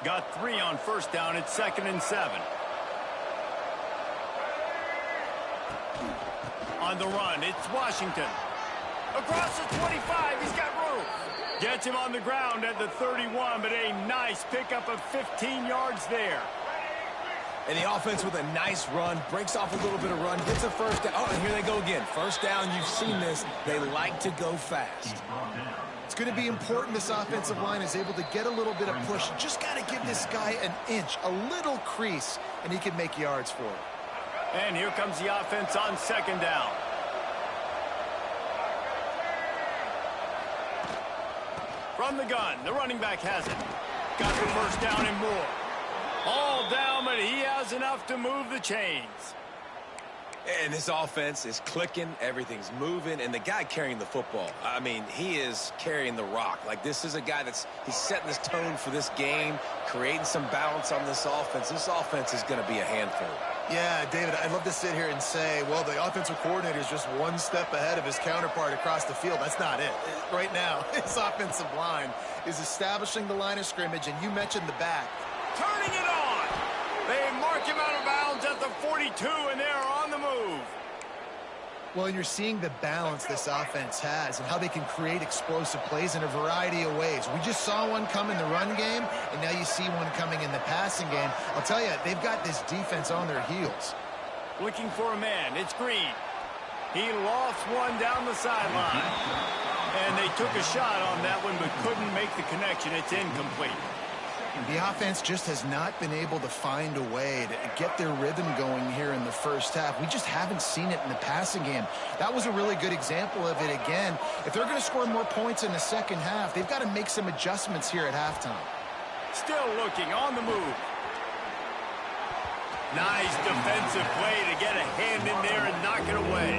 Got 3 on first down. It's 2nd and 7. On the run, it's Washington. Across the 25, he's got room. Gets him on the ground at the 31, but a nice pickup of 15 yards there. And the offense with a nice run, breaks off a little bit of run, gets a first down. Oh, and here they go again. First down, you've seen this. They like to go fast. It's going to be important this offensive line is able to get a little bit of push. Just got to give this guy an inch, a little crease, and he can make yards for it. And here comes the offense on 2nd down. From the gun, the running back has it. Got the first down and more. All down, but he has enough to move the chains. And this offense is clicking, everything's moving, and the guy carrying the football, I mean, he is carrying the rock. Like, this is a guy he's setting this tone for this game, creating some balance on this offense. This offense is going to be a handful. Yeah, David, I'd love to sit here and say, well, the offensive coordinator is just one step ahead of his counterpart across the field. That's not it. Right now, his offensive line is establishing the line of scrimmage, and you mentioned the back. Turning it on. They mark him out of bounds at the 42, and they're on the move. Well, and you're seeing the balance this offense has and how they can create explosive plays in a variety of ways. We just saw one come in the run game, and now you see one coming in the passing game. I'll tell you, they've got this defense on their heels. Looking for a man. It's Green. He lofts one down the sideline. And they took a shot on that one but couldn't make the connection. It's incomplete. The offense just has not been able to find a way to get their rhythm going here in the first half. We just haven't seen it in the passing game. That was a really good example of it again. If they're going to score more points in the second half, they've got to make some adjustments here at halftime. Still looking on the move. Nice defensive play to get a hand in there and knock it away.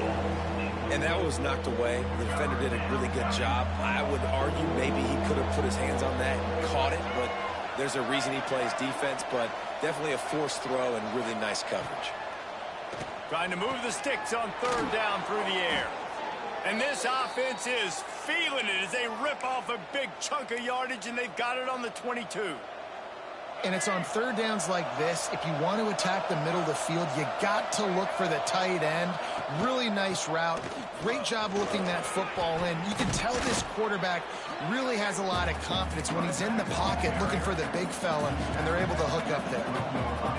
And that was knocked away. The defender did a really good job. I would argue maybe he could have put his hands on that and caught it, but there's a reason he plays defense, but definitely a forced throw and really nice coverage. Trying to move the sticks on 3rd down through the air. And this offense is feeling it as they rip off a big chunk of yardage, and they've got it on the 22. And it's on 3rd downs like this. If you want to attack the middle of the field, you got to look for the tight end. Really nice route. Great job looking that football in. You can tell this quarterback really has a lot of confidence when he's in the pocket looking for the big fella, and they're able to hook up there.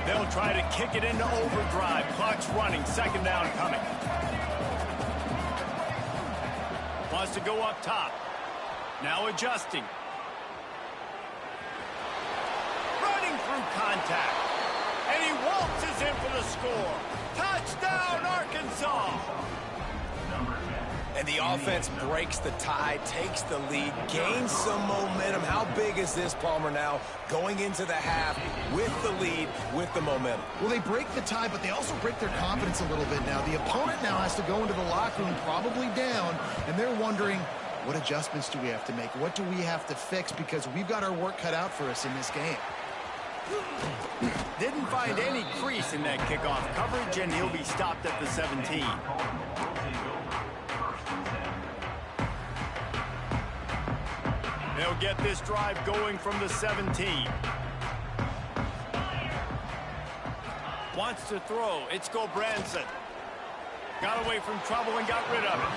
They'll try to kick it into overdrive. Clock's running. 2nd down coming. Wants to go up top. Now adjusting. Running through contact. And he waltzes in for the score. Touchdown, Arkansas! And the offense breaks the tie, takes the lead, gains some momentum. How big is this, Palmer, now going into the half with the lead, with the momentum? Well, they break the tie, but they also break their confidence a little bit now. The opponent now has to go into the locker room probably down, and they're wondering, what adjustments do we have to make? What do we have to fix? Because we've got our work cut out for us in this game. Didn't find any crease in that kickoff coverage, and he'll be stopped at the 17. They'll get this drive going from the 17. Wants to throw. It's Gobranson. Got away from trouble and got rid of it.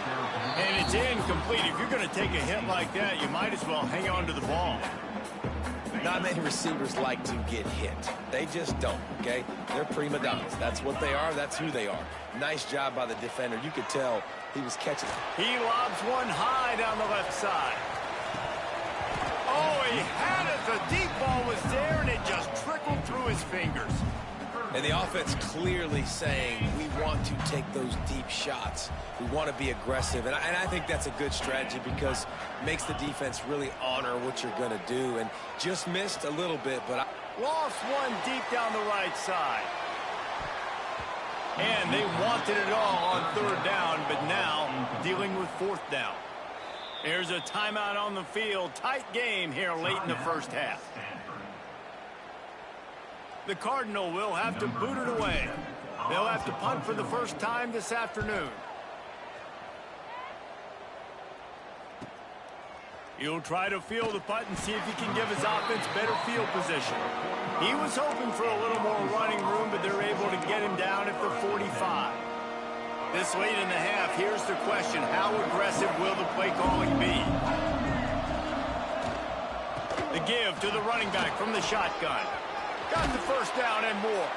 And it's incomplete. If you're going to take a hit like that, you might as well hang on to the ball. Not many receivers like to get hit. They just don't, okay? They're prima donnas. That's what they are. That's who they are. Nice job by the defender. You could tell he was catching it. He lobs one high down the left side. Oh, he had it. The deep ball was there, and it just trickled through his fingers. And the offense clearly saying, we want to take those deep shots. We want to be aggressive. And I think that's a good strategy because it makes the defense really honor what you're going to do. And just missed a little bit, but lost one deep down the right side. And they wanted it all on 3rd down, but now dealing with 4th down. There's a timeout on the field. Tight game here late in the first half. The Cardinal will have to boot it away. They'll have to punt for the first time this afternoon. He'll try to field the punt and see if he can give his offense better field position. He was hoping for a little more running room, but they're able to get him down at the 45. This late in the half, here's the question. How aggressive will the play calling be? The give to the running back from the shotgun. Got the first down and more.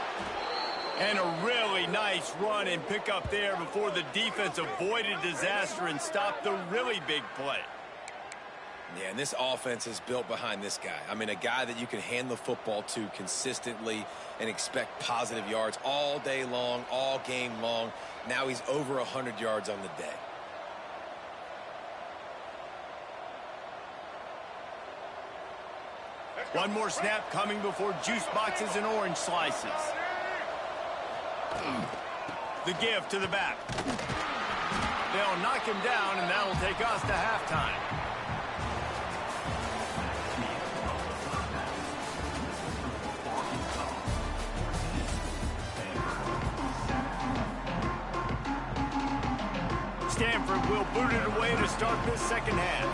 And a really nice run and pick up there before the defense avoided disaster and stopped the really big play. Yeah, and this offense is built behind this guy. I mean, a guy that you can hand the football to consistently and expect positive yards all day long, all game long. Now he's over 100 yards on the day. One more snap coming before juice boxes and orange slices. The give to the back. They'll knock him down, and that'll take us to halftime. Stanford will boot it away to start this second half.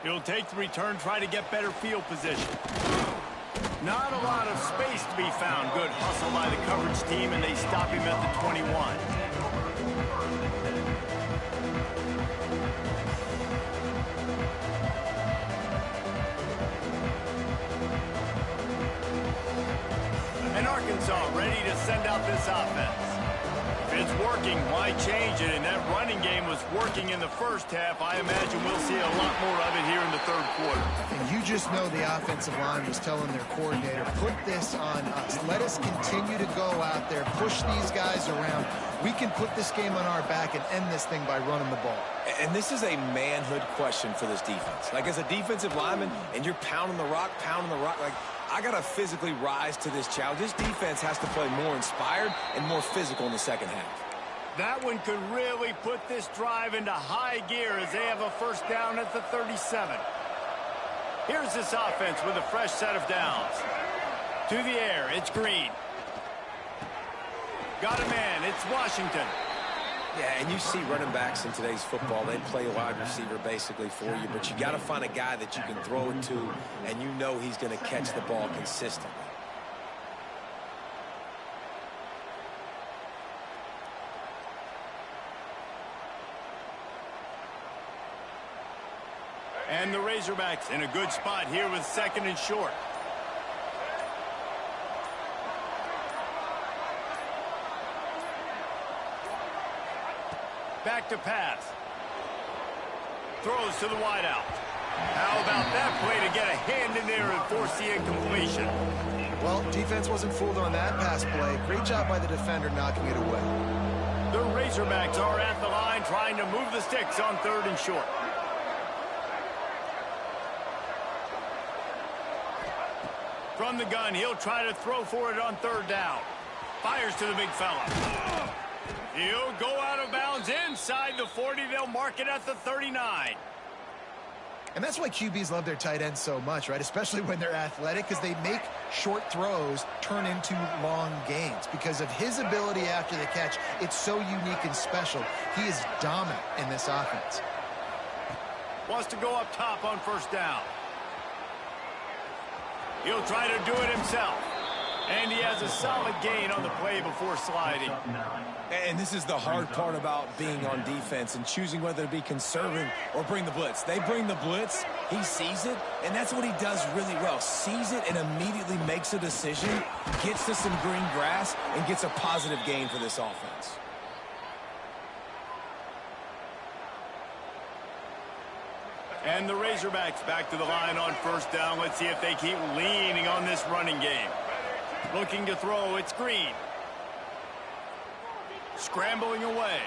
He'll take the return, try to get better field position. Not a lot of space to be found. Good hustle by the coverage team, and they stop him at the 21. And Arkansas ready to send out this offense. If it's working, why change it? And that running game was working in the first half. I imagine we'll see a lot more of it here in the third quarter. And you just know the offensive line was telling their coordinator, put this on us. Let us continue to go out there, push these guys around. We can put this game on our back and end this thing by running the ball. And this is a manhood question for this defense. Like, as a defensive lineman, and you're pounding the rock, like, I got to physically rise to this challenge. This defense has to play more inspired and more physical in the second half. That one could really put this drive into high gear as they have a first down at the 37. Here's this offense with a fresh set of downs. To the air, it's Green. Got a man, it's Washington. Yeah, and you see running backs in today's football, they play a wide receiver basically for you, but you got to find a guy that you can throw it to, and you know he's going to catch the ball consistently. And the Razorbacks in a good spot here with second and short. Back to pass. Throws to the wideout. How about that play to get a hand in there and force the incompletion? Well, defense wasn't fooled on that pass play. Great job by the defender knocking it away. The Razorbacks are at the line trying to move the sticks on third and short. From the gun, he'll try to throw for it on third down. Fires to the big fella. He'll go out of bounds inside the 40. They'll mark it at the 39. And that's why QBs love their tight ends so much, right? Especially when they're athletic, because they make short throws turn into long gains. Because of his ability after the catch, it's so unique and special. He is dominant in this offense. Wants to go up top on first down. He'll try to do it himself. And he has a solid gain on the play before sliding. And this is the hard part about being on defense and choosing whether to be conservative or bring the blitz. They bring the blitz, he sees it, and that's what he does really well. Sees it and immediately makes a decision, gets to some green grass, and gets a positive gain for this offense. And the Razorbacks back to the line on first down. Let's see if they keep leaning on this running game. Looking to throw, it's Green. Scrambling away.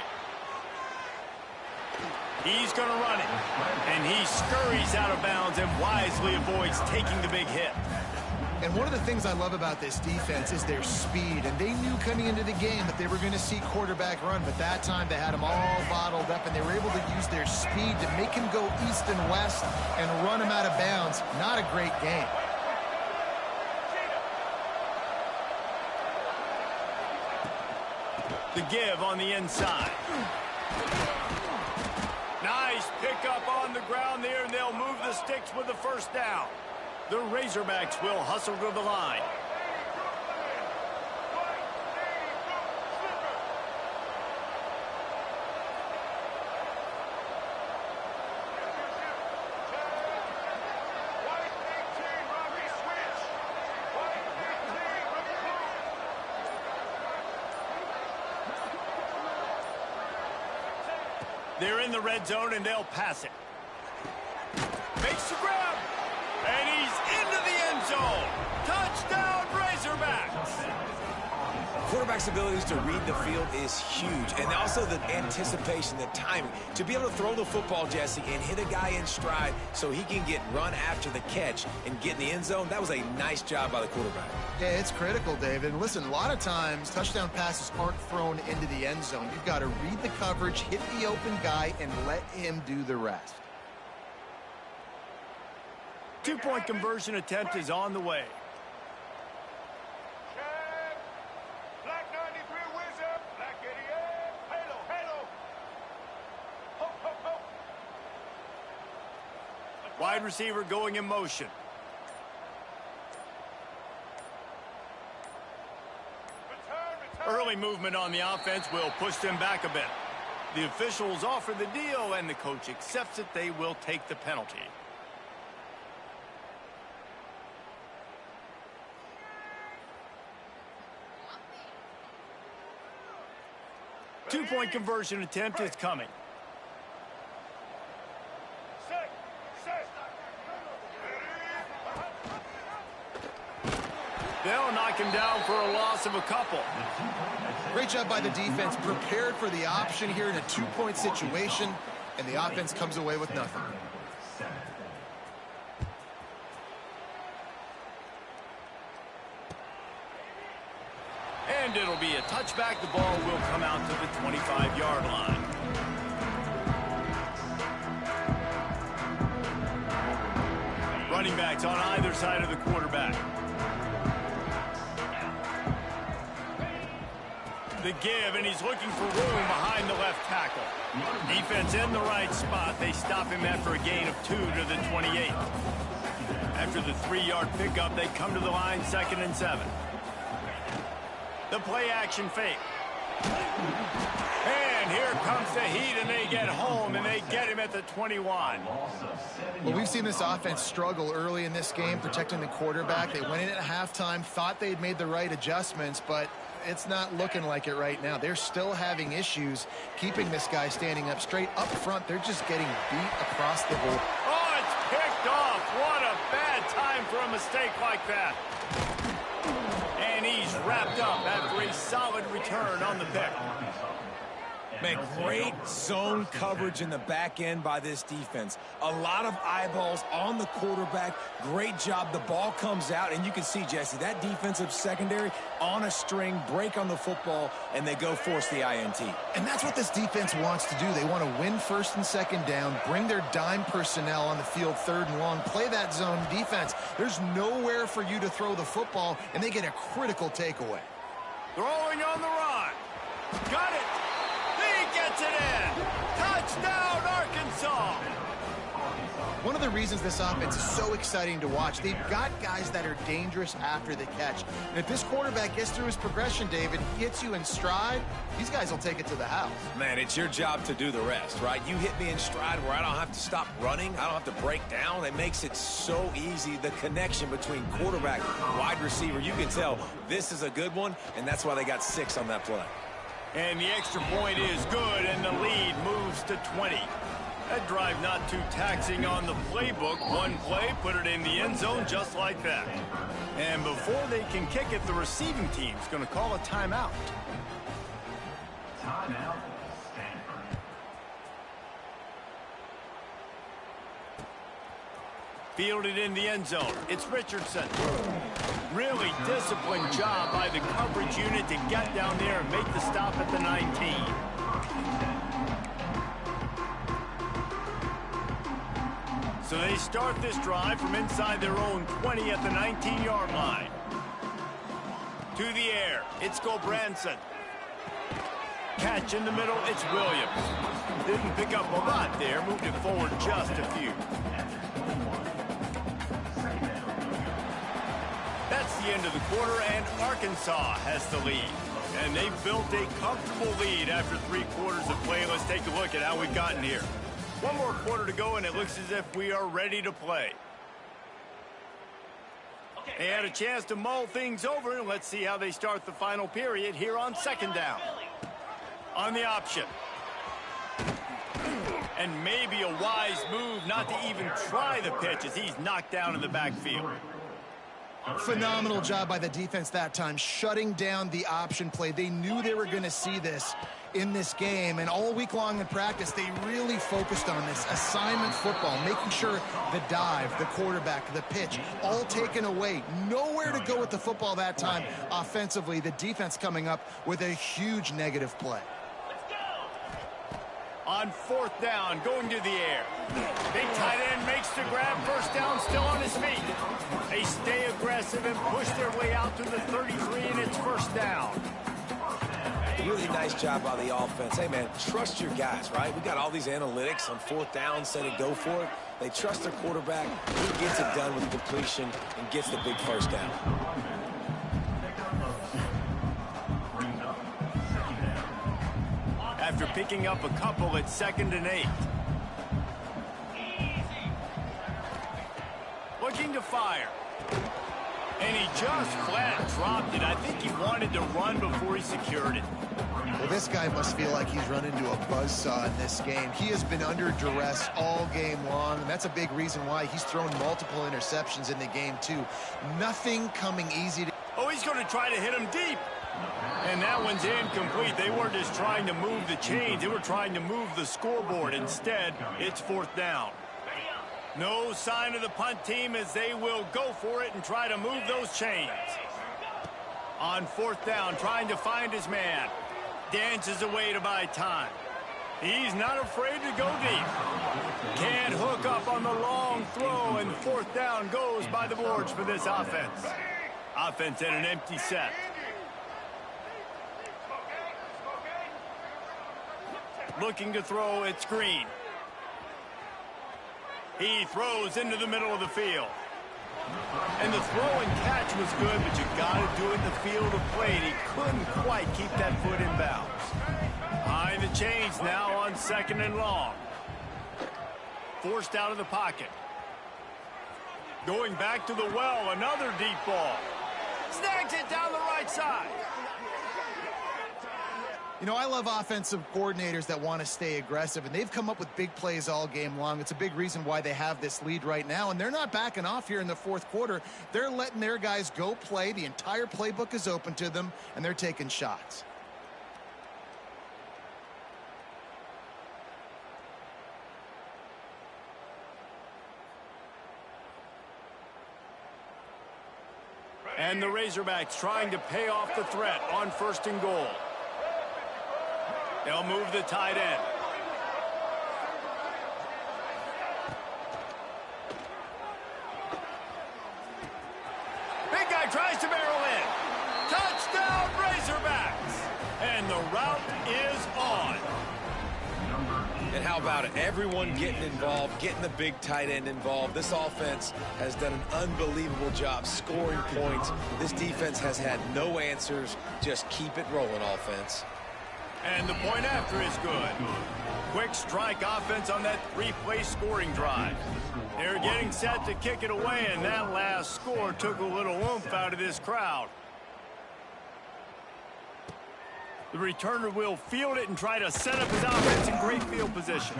He's going to run it. And he scurries out of bounds and wisely avoids taking the big hit. And one of the things I love about this defense is their speed. And they knew coming into the game that they were going to see quarterback run. But that time they had him all bottled up, and they were able to use their speed to make him go east and west and run him out of bounds. Not a great game. The give on the inside. Nice pickup on the ground there, and they'll move the sticks with the first down. The Razorbacks will hustle to the line. They're in the red zone, and they'll pass it. Makes the grab, and he's into the end zone. Touchdown, Razorbacks. Quarterback's abilities to read the field is huge, and also the anticipation, the timing. To be able to throw the football, Jesse, and hit a guy in stride so he can get run after the catch and get in the end zone, that was a nice job by the quarterback. Yeah, it's critical, David. And listen, a lot of times touchdown passes aren't thrown into the end zone. You've got to read the coverage, hit the open guy, and let him do the rest. Two-point conversion attempt is on the way. Wide receiver going in motion. Early movement on the offense will push them back a bit. The officials offer the deal, and the coach accepts it. They will take the penalty. Two-point conversion attempt is coming. They'll knock him down for a loss of a couple. Great job by the defense, prepared for the option here in a two-point situation, and the offense comes away with nothing. And it'll be a touchback. The ball will come out to the 25-yard line. Running backs on either side of the quarterback. The give, and he's looking for room behind the left tackle. Defense in the right spot. They stop him after a gain of 2 to the 28. After the 3-yard pickup, they come to the line, 2nd and 7. The play action fake. And here comes the heat, and they get home, and they get him at the 21. Well, we've seen this offense struggle early in this game, protecting the quarterback. They went in at halftime, thought they'd made the right adjustments, but it's not looking like it right now. They're still having issues keeping this guy standing up straight. Up front, they're just getting beat across the board. Oh, it's picked off. What a bad time for a mistake like that. And he's wrapped up after a solid return on the pick. Man, great zone coverage in the back end by this defense. A lot of eyeballs on the quarterback. Great job. The ball comes out, and you can see, Jesse, that defensive secondary on a string, break on the football, and they go force the INT. And that's what this defense wants to do. They want to win 1st and 2nd down, bring their dime personnel on the field 3rd and long, play that zone defense. There's nowhere for you to throw the football, and they get a critical takeaway. Throwing on the run. Got it. Gets it in. Touchdown, Arkansas. One of the reasons this offense is so exciting to watch, they've got guys that are dangerous after the catch. And if this quarterback gets through his progression, David, gets you in stride, these guys will take it to the house. Man, it's your job to do the rest, right? You hit me in stride where I don't have to stop running. I don't have to break down. It makes it so easy, the connection between quarterback, wide receiver. You can tell this is a good one, and that's why they got 6 on that play. And the extra point is good, and the lead moves to 20. That drive not too taxing on the playbook. One play, put it in the end zone just like that. And before they can kick it, the receiving team's going to call a timeout. Timeout, Stanford. Fielded in the end zone. It's Richardson. Really disciplined job by the coverage unit to get down there and make the stop at the 19. So they start this drive from inside their own 20 at the 19-yard line. To the air, it's Gobranson. Catch in the middle, it's Williams. Didn't pick up a lot there, moved it forward just a few. That's the end of the quarter, and Arkansas has the lead. And they've built a comfortable lead after 3 quarters of play. Let's take a look at how we've gotten here. 1 more quarter to go, and it looks as if we are ready to play. They had a chance to mull things over, and let's see how they start the final period here on 2nd down. On the option. And maybe a wise move not to even try the pitch as he's knocked down in the backfield. Phenomenal job by the defense that time, shutting down the option play. They knew they were going to see this in this game, and all week long in practice, they really focused on this assignment football, making sure the dive, the quarterback, the pitch, all taken away. Nowhere to go with the football that time offensively. The defense coming up with a huge negative play. On 4th down, going to the air. Big tight end makes the grab. 1st down, still on his feet. They stay aggressive and push their way out to the 33, and it's 1st down. Really nice job by the offense. Hey, man, trust your guys, right? We got all these analytics on 4th down, set it, go for it. They trust their quarterback. He gets it done with completion and gets the big 1st down. After picking up a couple at 2nd and 8. Looking to fire. And he just flat dropped it. I think he wanted to run before he secured it. Well, this guy must feel like he's run into a buzzsaw in this game. He has been under duress all game long, and that's a big reason why he's thrown multiple interceptions in the game, too. Nothing coming easy to... Oh, he's going to try to hit him deep. And that one's incomplete. They weren't just trying to move the chains. They were trying to move the scoreboard. Instead, it's 4th down. No sign of the punt team as they will go for it and try to move those chains. On 4th down, trying to find his man. Dances away to buy time. He's not afraid to go deep. Can't hook up on the long throw, and 4th down goes by the boards for this offense. Offense at an empty set. Looking to throw, it's Green. He throws into the middle of the field. And the throw and catch was good, but you got to do it in the field of play, and he couldn't quite keep that foot in bounds. Behind the chains now on 2nd and long. Forced out of the pocket. Going back to the well, another deep ball. Snags it down the right side. You know, I love offensive coordinators that want to stay aggressive, and they've come up with big plays all game long. It's a big reason why they have this lead right now, and they're not backing off here in the 4th quarter. They're letting their guys go play. The entire playbook is open to them, and they're taking shots. And the Razorbacks trying to pay off the threat on 1st and goal. They'll move the tight end. Big guy tries to barrel in. Touchdown, Razorbacks. And the route is on. And how about it? Everyone getting involved, getting the big tight end involved. This offense has done an unbelievable job scoring points. This defense has had no answers. Just keep it rolling, offense. And the point after is good. Quick strike offense on that 3-play scoring drive. They're getting set to kick it away, and that last score took a little oomph out of this crowd. The returner will field it and try to set up his offense in great field position.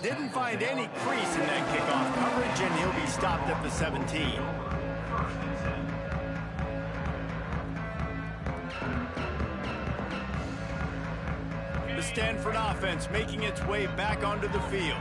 Didn't find any crease in that kickoff coverage, and he'll be stopped at the 17. The Stanford offense making its way back onto the field.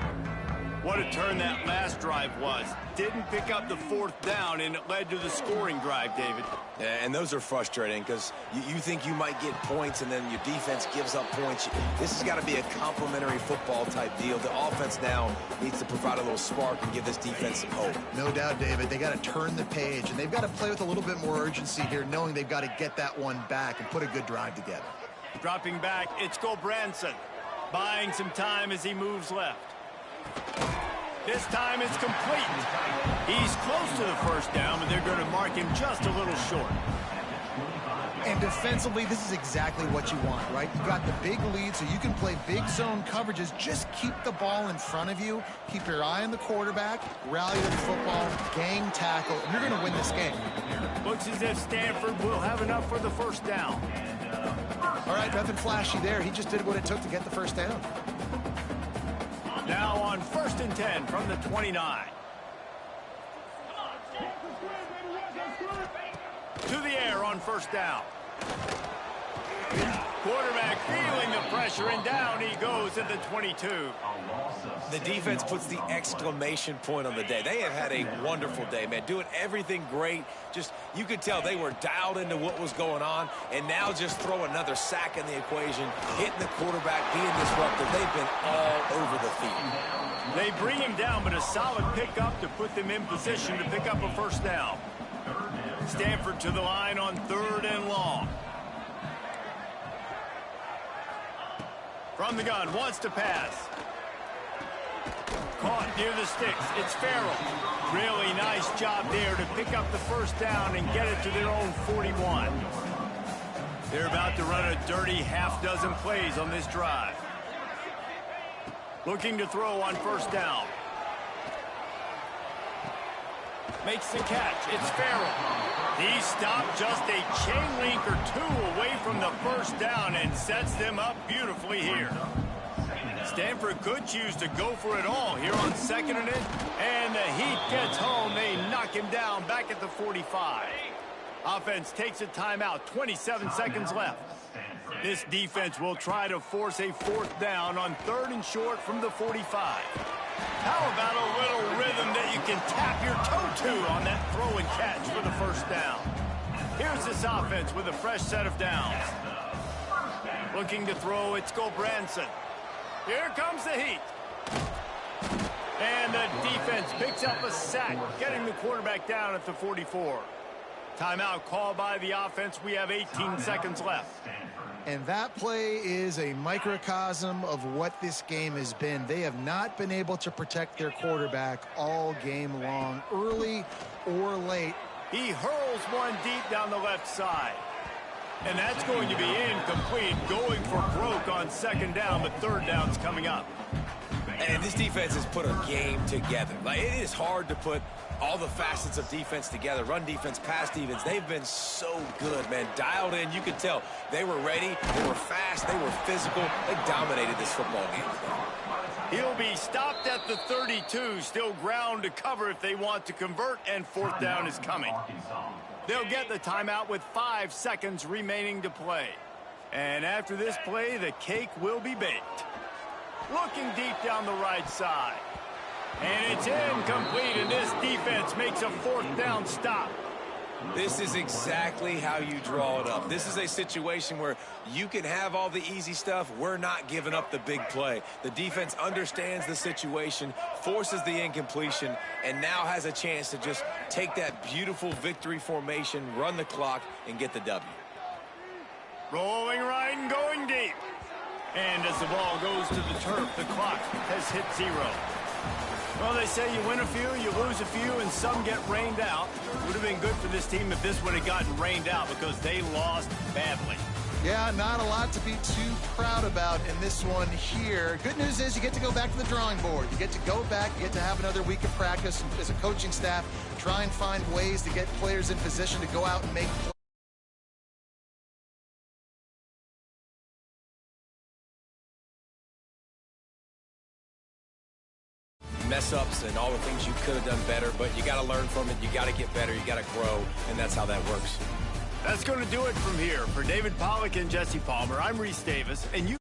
What a turn that last drive was. Didn't pick up the 4th down, and it led to the scoring drive, David. Yeah, and those are frustrating because you think you might get points and then your defense gives up points. This has got to be a complementary football type deal. The offense now needs to provide a little spark and give this defense some hope. No doubt, David. They got to turn the page, and they've got to play with a little bit more urgency here, knowing they've got to get that one back and put a good drive together. Dropping back, it's Branson. Buying some time as he moves left. This time it's complete. He's close to the first down, but they're going to mark him just a little short. And defensively, this is exactly what you want, right? You got the big lead, so you can play big zone coverages. Just keep the ball in front of you. Keep your eye on the quarterback. Rally to the football. Gang tackle. And you're going to win this game. Looks as if Stanford will have enough for the first down. All right, nothing flashy there. He just did what it took to get the first down. Now on 1st and 10 from the 29. To the air on first down. Quarterback feeling the pressure, and down he goes at the 22. The defense puts the exclamation point on the day. They have had a wonderful day, man. Doing everything great. Just, you could tell they were dialed into what was going on, and now just throw another sack in the equation, hitting the quarterback, being disruptive. They've been all over the field. They bring him down, but a solid pickup to put them in position to pick up a first down. Stanford to the line on 3rd and long. From the gun, wants to pass. Caught near the sticks. It's Farrell. Really nice job there to pick up the first down and get it to their own 41. They're about to run a dirty half-dozen plays on this drive. Looking to throw on first down. Makes the catch. It's Farrell. He stopped just a chain link or two away from the first down and sets them up beautifully here. Stanford could choose to go for it all here on 2nd and in. And the Heat gets home. They knock him down back at the 45. Offense takes a timeout. 27 seconds left. This defense will try to force a 4th down on 3rd and short from the 45. How about a little rhythm that you can tap your toe to on that throw and catch for the first down? Here's this offense with a fresh set of downs. Looking to throw, it's Branson. Here comes the Heat. And the defense picks up a sack, getting the quarterback down at the 44. Timeout called by the offense. We have 18 seconds left. And that play is a microcosm of what this game has been. They have not been able to protect their quarterback all game long, early or late. He hurls one deep down the left side. And that's going to be incomplete, going for broke on 2nd down, but 3rd down's coming up. And this defense has put a game together. Like, it is hard to put all the facets of defense together. Run defense, pass defense. They've been so good, man. Dialed in. You could tell they were ready. They were fast. They were physical. They dominated this football game today. He'll be stopped at the 32. Still ground to cover if they want to convert, and 4th down is coming. They'll get the timeout with 5 seconds remaining to play. And after this play, the cake will be baked. Looking deep down the right side. And it's incomplete, and this defense makes a 4th down stop. This is exactly how you draw it up. This is a situation where you can have all the easy stuff. We're not giving up the big play. The defense understands the situation, forces the incompletion, and now has a chance to just take that beautiful victory formation, run the clock, and get the W. Rolling right and going deep. And as the ball goes to the turf, the clock has hit 0. Well, they say you win a few, you lose a few, and some get rained out. Would have been good for this team if this would have gotten rained out, because they lost badly. Yeah, not a lot to be too proud about in this one here. Good news is you get to go back to the drawing board. You get to go back, you get to have another week of practice as a coaching staff, try and find ways to get players in position to go out and make plays. Mess-ups and all the things you could have done better, but you got to learn from it. You got to get better. You got to grow, and that's how that works. That's going to do it from here. For David Pollack and Jesse Palmer, I'm Reese Davis, and you